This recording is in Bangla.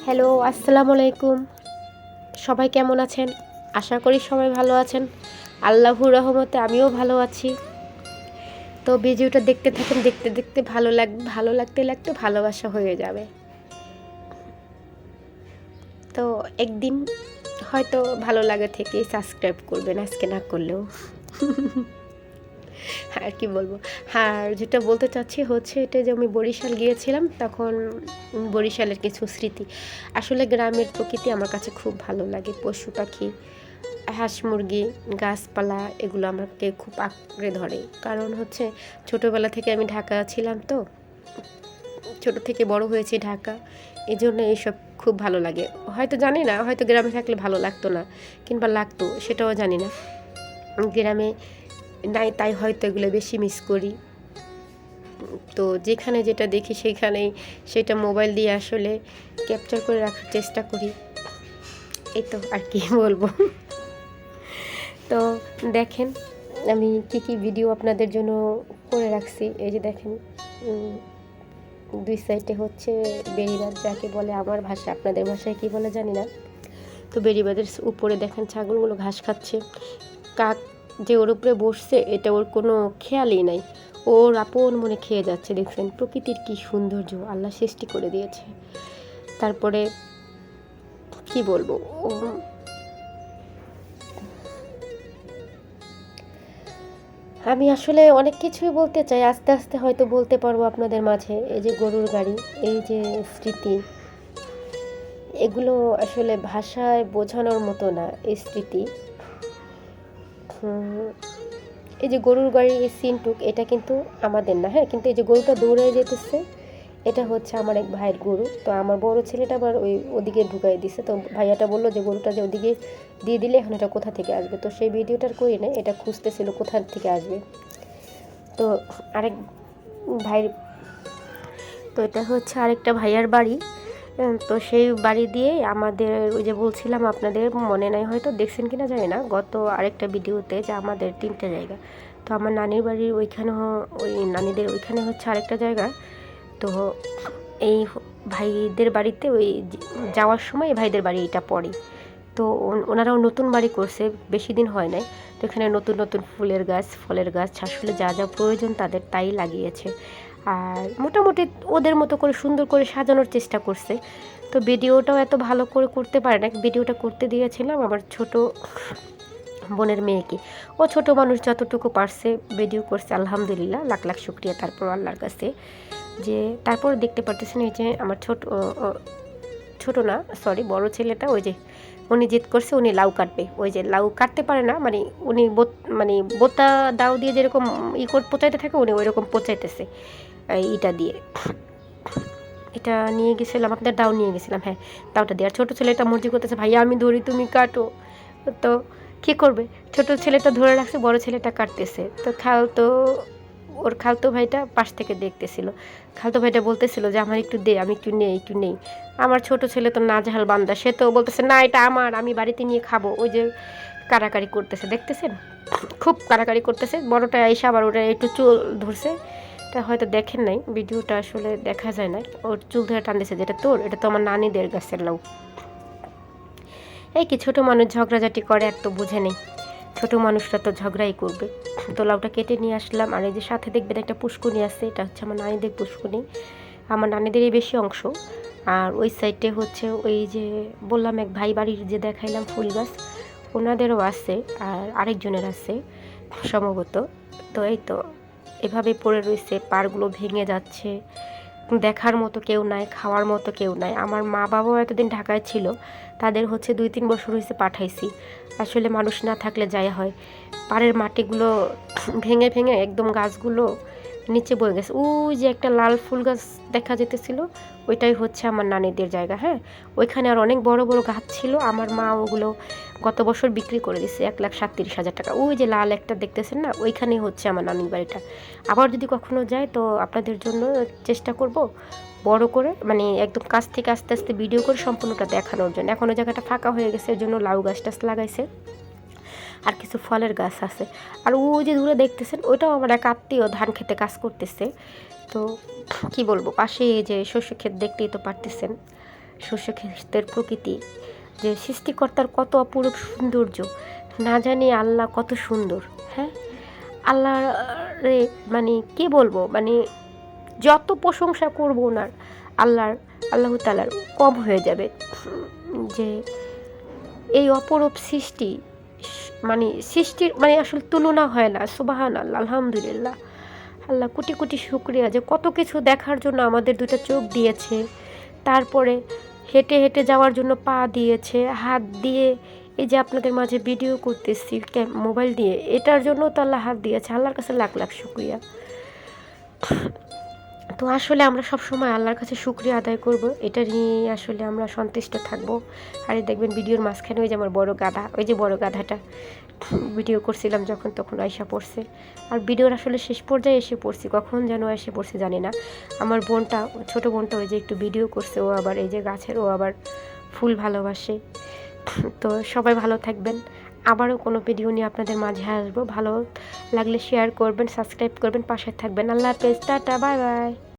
হ্যালো, আসসালামু আলাইকুম। সবাই কেমন আছেন? আশা করি সবাই ভালো আছেন। আল্লাহর রহমতে আমিও ভালো আছি। তো ভিডিওটা দেখতে থাকুন, দেখতে দেখতে ভালো লাগতে লাগতে ভালোবাসা হয়ে যাবে। তো একদিন হয়তো ভালো লাগা থেকেই সাবস্ক্রাইব করবেন, আজকে না করলেও। আর কি বলবো, আর যেটা বলতে চাচ্ছি হচ্ছে এটা যে আমি বরিশাল গিয়েছিলাম, তখন বরিশালের কিছু স্মৃতি। আসলে গ্রামের প্রকৃতি আমার কাছে খুব ভালো লাগে। পশু পাখি, হাঁস মুরগি, গাছপালা এগুলো আমাকে খুব আঁকড়ে ধরে। কারণ হচ্ছে ছোটোবেলা থেকে আমি ঢাকা ছিলাম, তো ছোট থেকে বড় হয়েছি ঢাকা, এই জন্য এইসব খুব ভালো লাগে। হয়তো জানি না, হয়তো গ্রামে থাকলে ভালো লাগতো না, কিংবা লাগতো সেটাও জানি না। গ্রামে নাই তাই হয়তো এগুলো বেশি মিস করি। তো যেখানে যেটা দেখি সেখানেই সেটা মোবাইল দিয়ে আসলে ক্যাপচার করে রাখার চেষ্টা করি। এই তো আর কি বলবো। তো দেখেন আমি কি ভিডিও আপনাদের জন্য করে রাখছি। এই যে দেখেন, দুই সাইডে হচ্ছে বেড়িবাঁধ, যাকে বলে আমার ভাষা, আপনাদের ভাষায় কি বলে জানি না। তো বেড়িবাঁধের উপরে দেখেন ছাগলগুলো ঘাস খাচ্ছে। কাক যে ওর উপরে বসছে, এটা ওর কোনো খেয়ালই নাই, ওর আপন মনে খেয়ে যাচ্ছে। দেখছেন প্রকৃতির কি সৌন্দর্য আল্লাহ সৃষ্টি করে দিয়েছে। তারপরে কি বলবো, আমি আসলে অনেক কিছুই বলতে চাই, আস্তে আস্তে হয়তো বলতে পারবো আপনাদের মাঝে। এই যে গরুর গাড়ি, এই যে স্মৃতি, এগুলো আসলে ভাষায় বোঝানোর মতো না। এই স্মৃতি, এই যে গরুর গাড়ির এই সিনটুক, এটা কিন্তু আমাদের না, হ্যাঁ, কিন্তু এই যে গরুটা দৌড়ে যেতেছে, এটা হচ্ছে আমার এক ভাইয়ের গরু। তো আমার বড় ছেলেটা আবার ওদিকে ঢুকাই দিছে। তো ভাইয়াটা বললো যে গরুটা যে ওদিকে দিয়ে দিলে এখন এটা কোথা থেকে আসবে। তো সেই ভিডিওটার করি না, এটা খুঁজতেছিল কোথা থেকে আসবে। তো আরেক ভাই, তো এটা হচ্ছে আরেকটা ভাইয়ার বাড়ি। তো সেই বাড়ি দিয়ে আমাদের, ওই যে বলছিলাম আপনাদের মনে নাই, হয়তো দেখছেন কিনা জানি না, গত আরেকটা ভিডিওতে, যে আমাদের 3টে জায়গা। তো আমার নানির বাড়ির ওইখানে, ওই নানিদের ওইখানে হচ্ছে আরেকটা জায়গা। তো এই ভাইদের বাড়িতে ওই যাওয়ার সময় এই ভাইদের বাড়ি এটা পড়ে। তো ওনারাও নতুন বাড়ি করছে, বেশি দিন হয় নাই। তো এখানে নতুন নতুন ফুলের গাছ, ফলের গাছ, আসলে যা যা প্রয়োজন তাদের তাই লাগিয়েছে। আর মোটামুটি ওদের মতো করে সুন্দর করে সাজানোর চেষ্টা করছে। তো ভিডিওটাও এত ভালো করে করতে পারে না, ভিডিওটা করতে দিয়েছিলাম আমার ছোট বোনের মেয়েকে। ও ছোট মানুষ, যতটুকু পারছে ভিডিও করছে, আলহামদুলিল্লাহ, লাখ লাখ শুক্রিয়া তারপর আল্লাহর কাছে। যে তারপর দেখতে পারতেছেন এই যে আমার ছোট না, সরি, বড় ছেলেটা, ওই যে উনি জিদ করছে উনি লাউ কাটবে। ওই যে লাউ কাটতে পারে না, মানে উনি মানে বোতা দাও দিয়ে যেরকম পচাইতে থাকে, উনি ওই রকম পচাইতেছে ইটা দিয়ে। এটা নিয়ে গেছিলাম, আপনাদের দাও নিয়ে গেছিলাম, হ্যাঁ, দাওটা দিয়ে। আর ছোটো ছেলেটা মর্জি করতেছে, ভাইয়া আমি ধরি তুমি কাটো। তো কী করবে, ছোটো ছেলেটা ধরে রাখছে, বড় ছেলেটা কাটতেছে। তো ওর খালতো ভাইটা পাশ থেকে দেখতেছিল। খালতো ভাইটা বলতেছিল যে আমার একটু দে, আমি একটু নেই। আমার ছোট ছেলে তো নাজেহাল বান্দা, সে তো বলতেছে না এটা আমার, আমি বাড়িতে নিয়ে খাবো। ওই যে কাড়াকাড়ি করতেছে, দেখতেছেন, খুব কাড়াকাড়ি করতেছে। বড়টা এসে আবার ওটা একটু চুল ধরছে। তা হয়তো দেখেন নাই ভিডিওটা, আসলে দেখা যায় না। ওর চুল ধরে টানতেছে, যেটা তোর, এটা তো আমার নানিদের গাছের লাউ। এই কি ছোটো মানুষ ঝগড়াঝাটি করে, আর তো বুঝে নেই, ছোটো মানুষরা তো ঝগড়াই করবে। তো লাউটা কেটে নিয়ে আসলাম। আর এই যে সাথে দেখবেন একটা পুষ্কুনি আছে, এটা হচ্ছে আমার নানিদের পুষ্কুনি, আমার নানিদেরই বেশি অংশ। আর ওই সাইডে হচ্ছে ওই যে বললাম এক ভাই বাড়ির যে দেখাইলাম ফুল গাছ, ওনাদেরও আছে, আর আরেকজনের আছে সম্ভবত। তো এই তো এভাবে পড়ে রয়েছে, পাড়গুলো ভেঙে যাচ্ছে, দেখার মতো কেউ নাই, খাওয়ার মতো কেউ নাই। আমার মা বাবাও এতদিন ঢাকায় ছিল, তাদের হচ্ছে 2-3 বছর হয়েছে পাঠাইছি। আসলে মানুষ না থাকলে যাই হয়, পাড়ের মাটিগুলো ভেঙে ভেঙে একদম গাছগুলো নিচে বয়ে গেছে। ওই যে একটা লাল ফুল গাছ দেখা যেতেছিল, ওইটাই হচ্ছে আমার নানিদের জায়গা, হ্যাঁ। ওইখানে আর অনেক বড় বড় গাছ ছিল, আমার মা ওগুলো গত বছর বিক্রি করে দিচ্ছে 1,37,000 টাকা। ওই যে লাল একটা দেখতেছেন না, ওইখানেই হচ্ছে আমার নানির বাড়িটা। আবার যদি কখনো যাই তো আপনাদের জন্য চেষ্টা করব বড় করে, মানে একদম কাছ থেকে আস্তে আস্তে ভিডিও করে সম্পূর্ণটা দেখানোর জন্য। এখন ওই জায়গাটা ফাঁকা হয়ে গেছে, এর জন্য লাউ গাছ টাছ লাগাইছে, আর কিছু ফলের গাছ আছে। আর ওই যে দূরে দেখতেছেন, ওইটাও আমার এক আত্মীয় ধান খেতে কাজ করতেছে। তো কি বলবো, পাশে এই যে শস্য ক্ষেত দেখতেই তো পারতেছেন, শস্য ক্ষেতের প্রকৃতি, যে সৃষ্টিকর্তার কত অপরূপ সৌন্দর্য, না জানি আল্লাহ কত সুন্দর। হ্যাঁ, আল্লাহ রে মানে কি বলবো, মানে যত প্রশংসা করব ওনার আল্লাহ তাআলার কম হয়ে যাবে। যে এই অপরূপ সৃষ্টি, মানে সৃষ্টির মানে আসলে তুলনা হয় না। সুবহানাল্লাহ, আলহামদুলিল্লাহ। আল্লাহ কোটি কোটি শুকরিয়া যে কত কিছু দেখার জন্য আমাদের দুটো চোখ দিয়েছে, তারপরে হেঁটে হেঁটে যাওয়ার জন্য পা দিয়েছে, হাত দিয়ে এই যে আপনাদের মাঝে ভিডিও করতেছি মোবাইল দিয়ে, এটার জন্য তো আল্লাহ হাত দিয়েছে। আল্লাহর কাছে লাখ লাখ শুকরিয়া। তো আসলে আমরা সবসময় আল্লাহর কাছে শুকরিয়া আদায় করব, এটা নিয়ে আসলে আমরা সন্তুষ্ট থাকব। আর এই দেখবেন ভিডিওর মাঝখানে ওই যে আমার বড় গাধা, ওই যে বড় গাধাটা ভিডিও করছিলাম যখন, তখন আয়সা পড়ছে। আর ভিডিওর আসলে শেষ পর্যায়ে এসে পড়ছি, কখন যেন এসে পড়ছে জানি না। আমার বোনটা, ছোটো বোনটা ওই যে একটু ভিডিও করছে, ও আবার এই যে গাছের, ও আবার ফুল ভালোবাসে। তো সবাই ভালো থাকবেন, আবারও কোনো ভিডিও নিয়ে আপনাদের মাঝে আসবো। ভালো লাগলে শেয়ার করবেন, সাবস্ক্রাইব করবেন, পাশে থাকবেন। আল্লাহ হাফেজ, টাটা, বাই বাই।